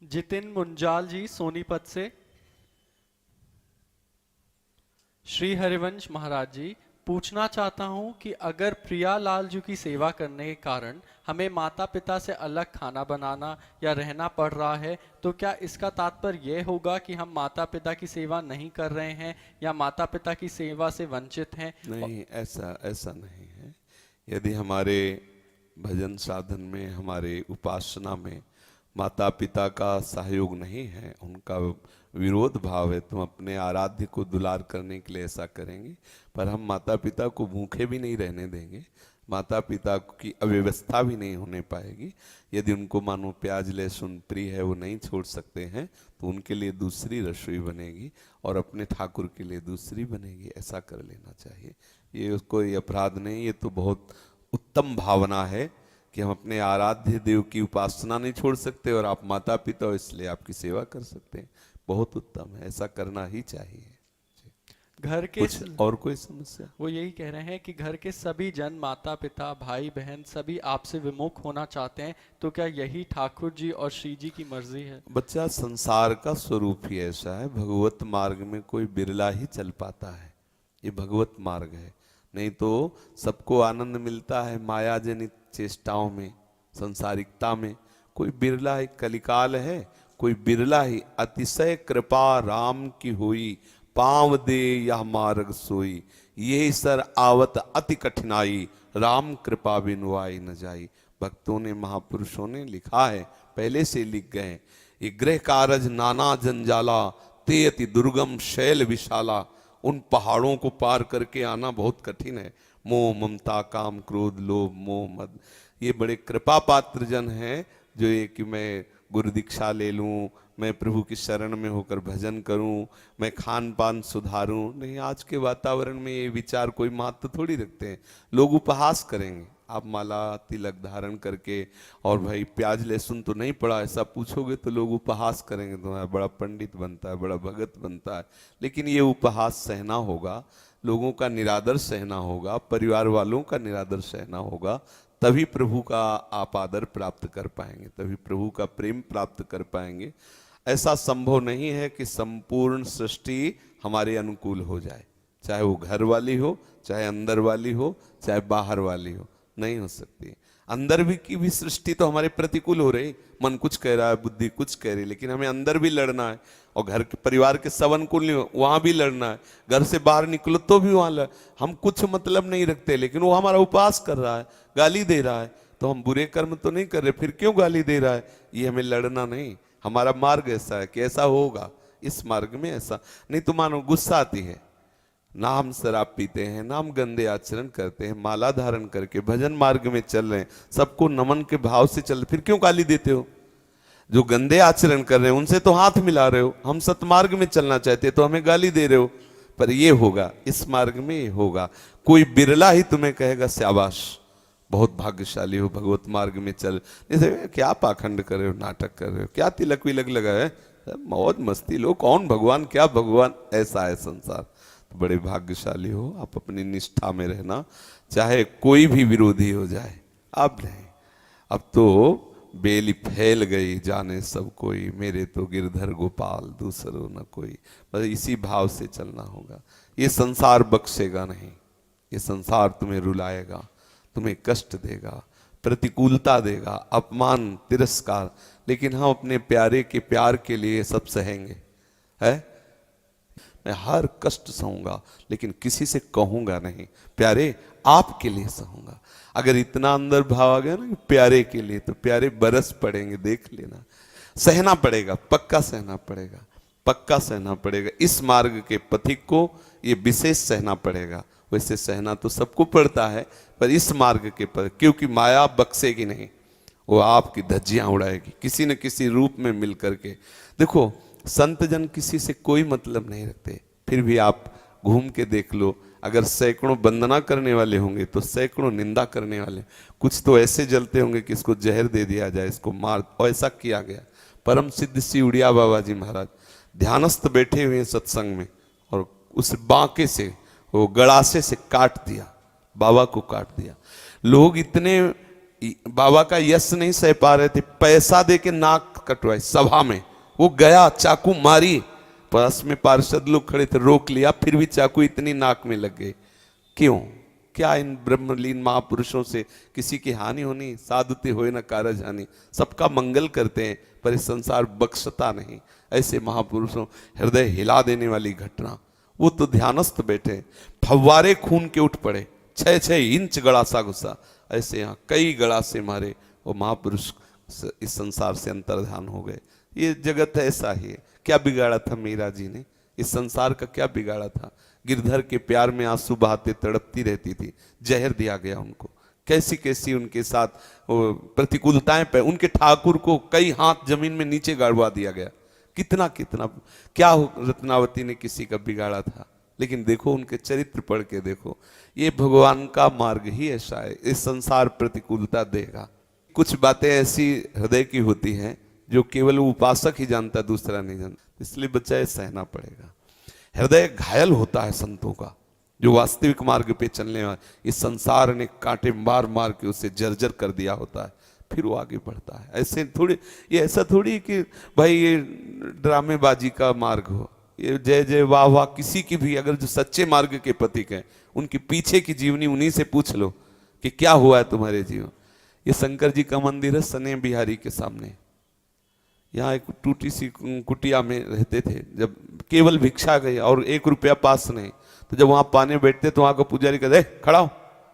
जितिन मुंजाल जी सोनीपत से। श्री हरिवंश महाराज जी, पूछना चाहता हूँ कि अगर प्रियालाल जी की सेवा करने के कारण हमें माता पिता से अलग खाना बनाना या रहना पड़ रहा है, तो क्या इसका तात्पर्य यह होगा कि हम माता पिता की सेवा नहीं कर रहे हैं या माता पिता की सेवा से वंचित हैं? नहीं, ऐसा ऐसा नहीं है। यदि हमारे भजन साधन में, हमारे उपासना में माता पिता का सहयोग नहीं है, उनका विरोध भाव है, तो हम अपने आराध्य को दुलार करने के लिए ऐसा करेंगे। पर हम माता पिता को भूखे भी नहीं रहने देंगे, माता पिता की अव्यवस्था भी नहीं होने पाएगी। यदि उनको मानो प्याज लहसुन प्रिय है, वो नहीं छोड़ सकते हैं, तो उनके लिए दूसरी रसोई बनेगी और अपने ठाकुर के लिए दूसरी बनेगी। ऐसा कर लेना चाहिए। ये कोई अपराध नहीं, ये तो बहुत उत्तम भावना है कि हम अपने आराध्य देव की उपासना नहीं छोड़ सकते और आप माता पिता हो इसलिए आपकी सेवा कर सकते हैं। बहुत उत्तम है, ऐसा करना ही चाहिए। घर के कुछ और कोई समस्या? वो यही कह रहे हैं कि घर के सभी जन, माता पिता भाई बहन, सभी आपसे विमुख होना चाहते हैं, तो क्या यही ठाकुर जी और श्री जी की मर्जी है? बच्चा, संसार का स्वरूप ही ऐसा है। भगवत मार्ग में कोई बिरला ही चल पाता है। ये भगवत मार्ग है, नहीं तो सबको आनंद मिलता है माया जनित चेष्टाओं में, संसारिकता में। कोई बिरला ही, कलिकाल है, कोई बिरला ही अतिशय कृपा राम की हुई, पांव दे यह मार्ग सोई, ये सर आवत अति कठिनाई, राम कृपा बिनुआई न जाई। भक्तों ने, महापुरुषों ने लिखा है, पहले से लिख गए। ये गृह कारज नाना जंजाला, ते अति दुर्गम शैल विशाला। उन पहाड़ों को पार करके आना बहुत कठिन है। मोह ममता काम क्रोध लोभ मोह मद, ये बड़े कृपा पात्र जन हैं जो ये कि मैं गुरु दीक्षा ले लूं, मैं प्रभु की शरण में होकर भजन करूं, मैं खान पान सुधारूं। नहीं, आज के वातावरण में ये विचार कोई महत्व थोड़ी रखते हैं। लोग उपहास करेंगे। आप माला तिलक धारण करके और भाई प्याज लहसुन तो नहीं पड़ा ऐसा पूछोगे तो लोग उपहास करेंगे, तुम्हारा बड़ा पंडित बनता है, बड़ा भगत बनता है। लेकिन ये उपहास सहना होगा, लोगों का निरादर सहना होगा, परिवार वालों का निरादर सहना होगा, तभी प्रभु का आप आदर प्राप्त कर पाएंगे, तभी प्रभु का प्रेम प्राप्त कर पाएंगे। ऐसा संभव नहीं है कि संपूर्ण सृष्टि हमारे अनुकूल हो जाए, चाहे वो घर वाली हो, चाहे अंदर वाली हो, चाहे बाहर वाली हो, नहीं हो सकती। अंदर भी की भी सृष्टि तो हमारे प्रतिकूल हो रही, मन कुछ कह रहा है, बुद्धि कुछ कह रही है, लेकिन हमें अंदर भी लड़ना है। और घर के परिवार के सब अनुकूल नहीं हो, वहां भी लड़ना है। घर से बाहर निकलो तो भी वहां हम कुछ मतलब नहीं रखते, लेकिन वो हमारा उपवास कर रहा है, गाली दे रहा है, तो हम बुरे कर्म तो नहीं कर रहे, फिर क्यों गाली दे रहा है? ये हमें लड़ना नहीं। हमारा मार्ग ऐसा है कि ऐसा होगा, इस मार्ग में ऐसा नहीं। तो मानो गुस्सा आती है, ना हम शराब पीते हैं, ना हम गंदे आचरण करते हैं, माला धारण करके भजन मार्ग में चल रहे हैं, सबको नमन के भाव से चल रहे, फिर क्यों गाली देते हो? जो गंदे आचरण कर रहे हैं उनसे तो हाथ मिला रहे हो। हम सतमार्ग में चलना चाहते तो हमें गाली दे रहे हो। पर ये होगा, इस मार्ग में ये होगा। कोई बिरला ही तुम्हें कहेगा शाबाश, बहुत भाग्यशाली हो, भगवत मार्ग में चल। जैसे क्या पाखंड कर रहे हो, नाटक कर रहे हो, क्या तिलक विलक लगा है, मौज मस्ती लो, कौन भगवान क्या भगवान, ऐसा है संसार। तो बड़े भाग्यशाली हो आप, अपनी निष्ठा में रहना, चाहे कोई भी विरोधी हो जाए। अब नहीं, अब तो बेली फैल गई, जाने सब कोई, मेरे तो गिरधर गोपाल दूसरो न कोई। बस इसी भाव से चलना होगा। ये संसार बख्शेगा नहीं, ये संसार तुम्हें रुलाएगा, तुम्हें कष्ट देगा, प्रतिकूलता देगा, अपमान तिरस्कार, लेकिन हम अपने प्यारे के प्यार के लिए सब सहेंगे। है, मैं हर कष्ट सहूंगा लेकिन किसी से कहूंगा नहीं, प्यारे आपके लिए सहूंगा। अगर इतना अंदर भाव आ गया ना कि प्यारे के लिए, तो प्यारे बरस पड़ेंगे, देख लेना। सहना पड़ेगा, पक्का सहना पड़ेगा, पक्का सहना पड़ेगा। इस मार्ग के पथिक को ये विशेष सहना पड़ेगा। वैसे सहना तो सबको पड़ता है, पर इस मार्ग के पर, क्योंकि माया बख्शेगी नहीं, वो आपकी धज्जियां उड़ाएगी किसी न किसी रूप में मिल करके। देखो, संत जन किसी से कोई मतलब नहीं रखते, फिर भी आप घूम के देख लो, अगर सैकड़ों वंदना करने वाले होंगे तो सैकड़ों निंदा करने वाले। कुछ तो ऐसे जलते होंगे कि इसको जहर दे दिया जाए, इसको मार, और ऐसा किया गया। परम सिद्ध श्री उड़िया बाबा जी महाराज ध्यानस्थ बैठे हुए सत्संग में, और उस बांके से, वो गड़ासे से काट दिया, बाबा को काट दिया। लोग इतने बाबा का यश नहीं सह पा रहे थे, पैसा दे के नाक कटवाई सभा में। वो गया, चाकू मारी, पास में पार्षद लोग खड़े थे, रोक लिया, फिर भी चाकू इतनी नाक में लग गई। क्यों? क्या इन ब्रह्मलीन महापुरुषों से किसी की हानि होनी? साधुते होए न कारज हानि। सबका मंगल करते हैं पर इस संसार बख्शता नहीं। ऐसे महापुरुषों हृदय हिला देने वाली घटना। वो तो ध्यानस्थ बैठे, फव्वारे खून के उठ पड़े, 6-6 इंच गड़ासा घुसा, ऐसे यहाँ कई गड़ासे मारे, वो महापुरुष इस संसार से अंतर्ध्यान हो गए। ये जगत ऐसा ही है। क्या बिगाड़ा था मीरा जी ने? इस संसार का क्या बिगाड़ा था? गिरधर के प्यार में आंसू बहाते तड़पती रहती थी, जहर दिया गया उनको। कैसी कैसी उनके साथ प्रतिकूलताएं पे, उनके ठाकुर को कई हाथ जमीन में नीचे गाड़वा दिया गया। कितना कितना क्या रत्नावती ने किसी का बिगाड़ा था? लेकिन देखो उनके चरित्र पढ़ के देखो, ये भगवान का मार्ग ही ऐसा है। इस संसार प्रतिकूलता देगा। कुछ बातें ऐसी हृदय की होती हैं जो केवल उपासक ही जानता, दूसरा नहीं जानता, इसलिए बच्चा ये सहना पड़ेगा। हृदय घायल होता है संतों का, जो वास्तविक मार्ग पे चलने वाले। इस संसार ने कांटे मार मार के उसे जर्जर कर दिया होता है, फिर वो आगे बढ़ता है। ऐसे थोड़ी, ये ऐसा थोड़ी कि भाई ये ड्रामेबाजी का मार्ग हो, ये जय जय वाह वाह किसी की भी। अगर जो सच्चे मार्ग के प्रतीक हैं, उनके पीछे की जीवनी उन्हीं से पूछ लो कि क्या हुआ है तुम्हारे जीवन। ये शंकर जी का मंदिर है सने बिहारी के सामने। यहाँ एक टूटी सी कुटिया में रहते थे, जब केवल भिक्षा गई और 1 रुपया पास नहीं, तो जब वहां पाने बैठते तो वहां का पुजारी कहते खड़ा हो,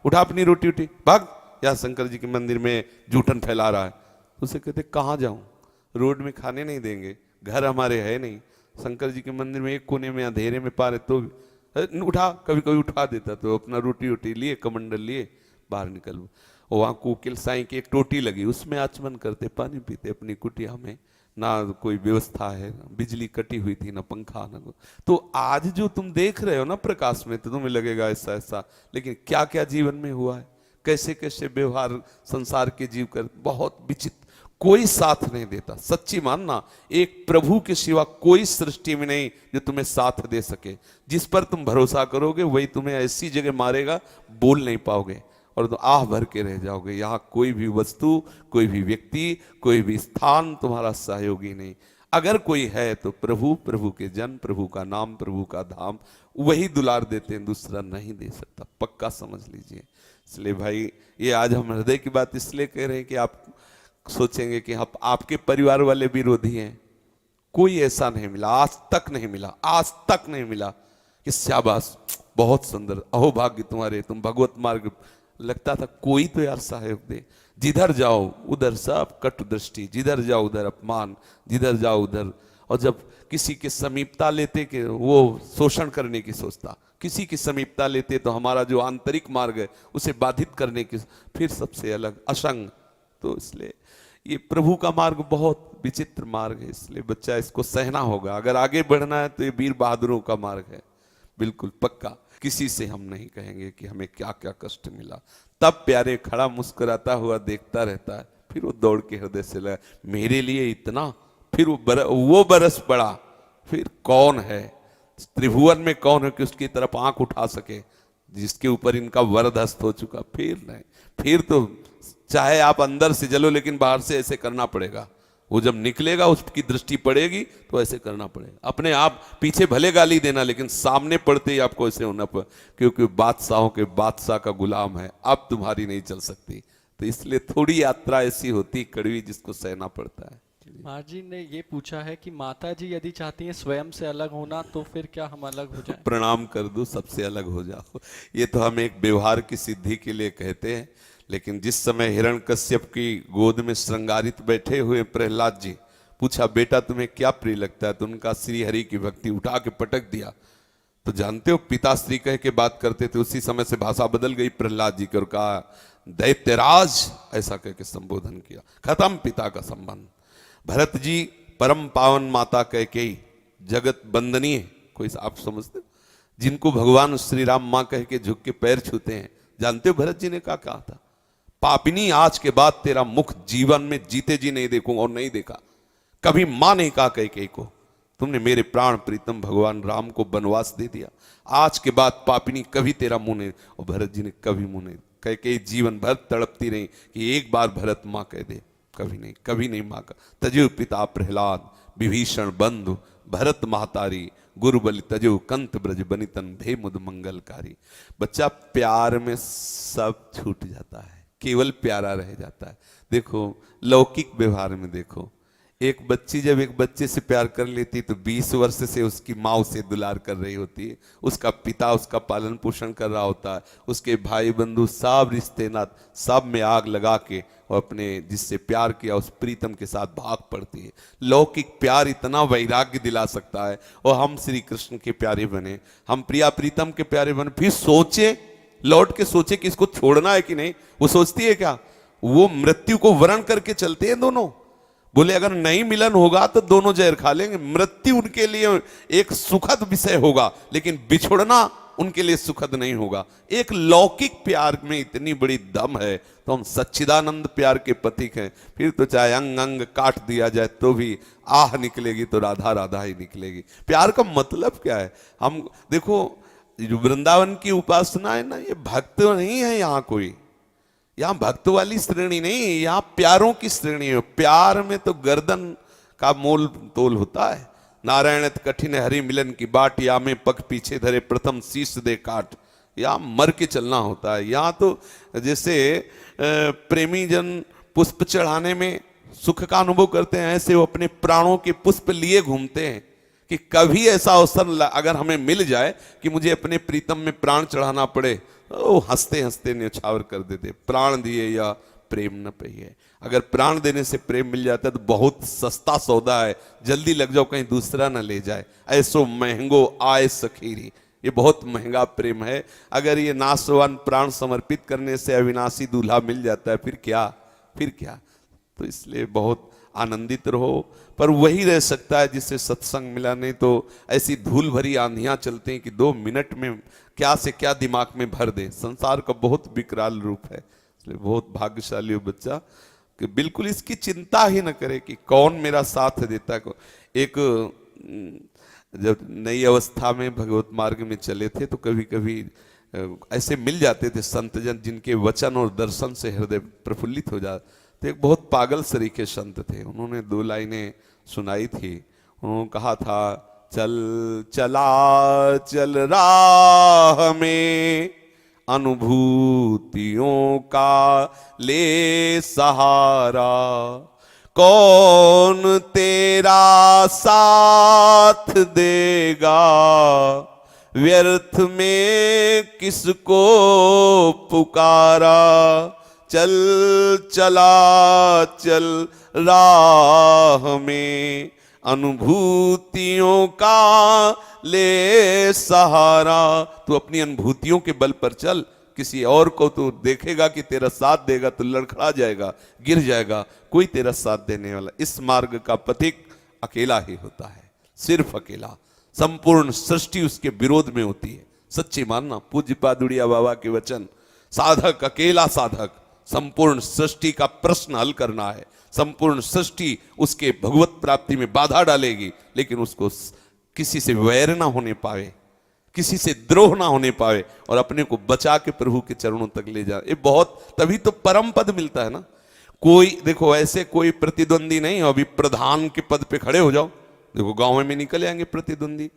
उठा अपनी रोटी उठी, भाग, यहाँ शंकर जी के मंदिर में जूठन फैला रहा है। उसे कहते कहाँ जाऊं, रोड में खाने नहीं देंगे, घर हमारे है नहीं। शंकर जी के मंदिर में एक कोने में अंधेरे में पा रहे तो उठा, कभी कभी उठा देता, तो अपना रोटी उटी लिए, कमंडल लिए, बाहर निकल। वहाँ कोकिल साई की एक टोटी लगी, उसमें आचमन करते, पानी पीते अपनी कुटिया में। ना कोई व्यवस्था है, बिजली कटी हुई थी, ना पंखा ना। तो आज जो तुम देख रहे हो ना प्रकाश में, तो तुम्हें लगेगा ऐसा ऐसा, लेकिन क्या क्या जीवन में हुआ है, कैसे कैसे व्यवहार संसार के जीव कर, बहुत विचित्र। कोई साथ नहीं देता, सच्ची मानना, एक प्रभु के सिवा कोई सृष्टि में नहीं जो तुम्हें साथ दे सके। जिस पर तुम भरोसा करोगे वही तुम्हें ऐसी जगह मारेगा, बोल नहीं पाओगे और तो आह भर के रह जाओगे। यहाँ कोई भी वस्तु, कोई भी व्यक्ति, कोई भी स्थान तुम्हारा सहयोगी नहीं। अगर कोई है तो प्रभु, प्रभु के जन, प्रभु का नाम, प्रभु का धाम, वही दुलार देते हैं, दूसरा नहीं दे सकता, पक्का समझ लीजिए। इसलिए भाई ये आज हम हृदय की बात इसलिए कह रहे हैं कि आप सोचेंगे कि आपके परिवार वाले विरोधी हैं। कोई ऐसा नहीं मिला, आज तक नहीं मिला, आज तक नहीं मिला कि शाबाश बहुत सुंदर, अहो भाग्य तुम्हारे, तुम भगवत मार्ग। लगता था कोई तो यार सहयोग दे। जिधर जाओ उधर सब कटु दृष्टि, जिधर जाओ उधर अपमान, जिधर जाओ उधर। और जब किसी के समीपता लेते कि वो शोषण करने की सोचता, किसी की समीपता लेते तो हमारा जो आंतरिक मार्ग है उसे बाधित करने की, फिर सबसे अलग असंग। तो इसलिए ये प्रभु का मार्ग बहुत विचित्र मार्ग है, इसलिए बच्चा इसको सहना होगा। अगर आगे बढ़ना है तो ये वीर बहादुरों का मार्ग है, बिल्कुल पक्का। किसी से हम नहीं कहेंगे कि हमें क्या क्या कष्ट मिला। तब प्यारे खड़ा मुस्कुराता हुआ देखता रहता है, फिर वो दौड़ के हृदय से लगा मेरे लिए इतना, फिर वो बरस पड़ा। फिर कौन है त्रिभुवन में, कौन है कि उसकी तरफ आंख उठा सके, जिसके ऊपर इनका वरद हस्त हो चुका। फिर नहीं, फिर तो चाहे आप अंदर से जलो लेकिन बाहर से ऐसे करना पड़ेगा। वो जब निकलेगा उसकी दृष्टि पड़ेगी तो ऐसे करना पड़ेगा। अपने आप पीछे भले गाली देना, लेकिन सामने पड़ते ही आपको ऐसे होना पड़े, क्योंकि बादशाहों के बादशाह का गुलाम है, अब तुम्हारी नहीं चल सकती। तो इसलिए थोड़ी यात्रा ऐसी होती कड़वी, जिसको सहना पड़ता है। महाराज जी ने ये पूछा है कि माता जी यदि चाहती हैं स्वयं से अलग होना, तो फिर क्या हम अलग हो जाएं? प्रणाम कर दो, सबसे अलग हो जाओ। ये तो हम एक व्यवहार की सिद्धि के लिए कहते हैं। लेकिन जिस समय हिरण्यकश्यप की गोद में श्रृंगारित बैठे हुए प्रहलाद जी, पूछा बेटा तुम्हें क्या प्रिय लगता है, तो उनका श्री हरि की भक्ति उठा के पटक दिया। तो जानते हो पिता श्री कह के बात करते थे, उसी समय से भाषा बदल गई प्रहलाद जी की और कहा दैत्यराज, ऐसा कह के संबोधन किया। खत्म पिता का संबंध। भरत जी परम पावन माता कह के जगत बंदनीय, कोई आप समझते, जिनको भगवान श्री राम माँ कह के झुक के पैर छूते हैं। जानते हो भरत जी ने क्या कहा था? पापिनी आज के बाद तेरा मुख जीवन में जीते जी नहीं देखूंगा, और नहीं देखा कभी। मां ने कहा कैकेयी को, तुमने मेरे प्राण प्रीतम भगवान राम को वनवास दे दिया, आज के बाद पापिनी कभी तेरा मुंह नहीं। और भरत जी ने कभी मुंह नहीं। कैकेयी जीवन भर तड़पती रही कि एक बार भरत मां कह दे, कभी नहीं, कभी नहीं माँ का। तजु पिता प्रहलाद विभीषण बंधु भरत महतारी गुरु बलि तजु कंत ब्रज बनितन भे मुद मंगलकारी। बच्चा प्यार में सब छूट जाता है, केवल प्यारा रह जाता है। देखो लौकिक व्यवहार में देखो, एक बच्ची जब एक बच्चे से प्यार कर लेती तो 20 वर्ष से उसकी माँ उसे दुलार कर रही होती है, उसका पिता उसका पालन पोषण कर रहा होता है, उसके भाई बंधु सब रिश्ते नात सब में आग लगा के और अपने जिससे प्यार किया उस प्रीतम के साथ भाग पड़ती है। लौकिक प्यार इतना वैराग्य दिला सकता है, और हम श्री कृष्ण के प्यारे बने, हम प्रिया प्रीतम के प्यारे बने, फिर सोचे, लौट के सोचे कि इसको छोड़ना है कि नहीं। वो सोचती है क्या? वो मृत्यु को वरण करके चलते हैं दोनों। बोले अगर नहीं मिलन होगा तो दोनों जहर खा लेंगे। मृत्यु उनके लिए एक सुखद विषय होगा, लेकिन बिछुड़ना उनके लिए सुखद नहीं होगा। एक लौकिक प्यार में इतनी बड़ी दम है, तो हम सच्चिदानंद प्यार के प्रतीक हैं। फिर तो चाहे अंग अंग काट दिया जाए तो भी आह निकलेगी तो राधा राधा ही निकलेगी। प्यार का मतलब क्या है? हम देखो, जो वृंदावन की उपासना है ना, ये भक्त नहीं है यहाँ कोई, यहाँ भक्त वाली श्रेणी नहीं, यहाँ प्यारों की श्रेणी है। प्यार में तो गर्दन का मोल तोल होता है। नारायण कठिन हरि मिलन की बाट, या में पग पीछे धरे प्रथम शीश दे काट। यहाँ मर के चलना होता है। यहाँ तो जैसे प्रेमी जन पुष्प चढ़ाने में सुख का अनुभव करते हैं, ऐसे वो अपने प्राणों के पुष्प लिए घूमते हैं कि कभी ऐसा अवसर अगर हमें मिल जाए कि मुझे अपने प्रीतम में प्राण चढ़ाना पड़े, तो हंसते हंसते न्यौछावर कर देते। प्राण दिए या प्रेम न पहिए। अगर प्राण देने से प्रेम मिल जाता है तो बहुत सस्ता सौदा है, जल्दी लग जाओ कहीं दूसरा न ले जाए। ऐसो महंगो आए सखीरी, ये बहुत महंगा प्रेम है। अगर ये नाशवान प्राण समर्पित करने से अविनाशी दूल्हा मिल जाता है, फिर क्या, फिर क्या। तो इसलिए बहुत आनंदित रहो, पर वही रह सकता है जिससे सत्संग मिला। नहीं तो ऐसी धूल भरी आंधियां चलती हैं कि 2 मिनट में क्या से क्या दिमाग में भर दे। संसार का बहुत विकराल रूप है। इसलिए बहुत भाग्यशाली हो बच्चा कि बिल्कुल इसकी चिंता ही न करे कि कौन मेरा साथ देता है। एक जब नई अवस्था में भगवत मार्ग में चले थे तो कभी कभी ऐसे मिल जाते थे संतजन जिनके वचन और दर्शन से हृदय प्रफुल्लित हो जाता। तो एक बहुत पागल सरीखे संत थे, उन्होंने 2 लाइनें सुनाई थी। उन्होंने कहा था, चल चला चल राह में अनुभूतियों का ले सहारा, कौन तेरा साथ देगा, व्यर्थ में किसको पुकारा। चल चला चल राह में अनुभूतियों का ले सहारा। तू अपनी अनुभूतियों के बल पर चल, किसी और को तो देखेगा कि तेरा साथ देगा तो लड़खड़ा जाएगा, गिर जाएगा। कोई तेरा साथ देने वाला, इस मार्ग का पथिक अकेला ही होता है, सिर्फ अकेला। संपूर्ण सृष्टि उसके विरोध में होती है। सच्ची मानना, पूज्य पादुड़िया बाबा के वचन, साधक अकेला साधक संपूर्ण सृष्टि का प्रश्न हल करना है। संपूर्ण सृष्टि उसके भगवत प्राप्ति में बाधा डालेगी, लेकिन उसको किसी से वैर ना होने पावे, किसी से द्रोह ना होने पावे, और अपने को बचा के प्रभु के चरणों तक ले जाए। ये बहुत, तभी तो परम पद मिलता है ना। कोई देखो ऐसे कोई प्रतिद्वंदी नहीं, अभी प्रधान के पद पे खड़े हो जाओ, देखो गांव में निकल आएंगे प्रतिद्वंदी,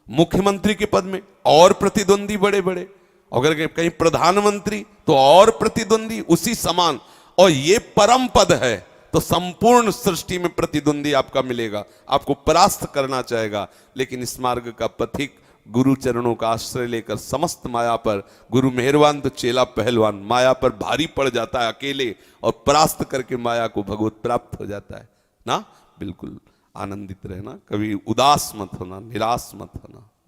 मुख्यमंत्री के पद में और प्रतिद्वंदी बड़े बड़े, अगर कहीं प्रधानमंत्री तो और प्रतिद्वंदी उसी समान। और ये परम पद है तो संपूर्ण सृष्टि में प्रतिद्वंदी आपका मिलेगा, आपको परास्त करना चाहेगा। लेकिन इस मार्ग का पथिक गुरु चरणों का आश्रय लेकर समस्त माया पर, गुरु मेहरबान तो चेला पहलवान, माया पर भारी पड़ जाता है अकेले, और परास्त करके माया को भगवत प्राप्त हो जाता है ना। बिल्कुल आनंदित रहना, कभी उदास मत होना, निराश मत होना।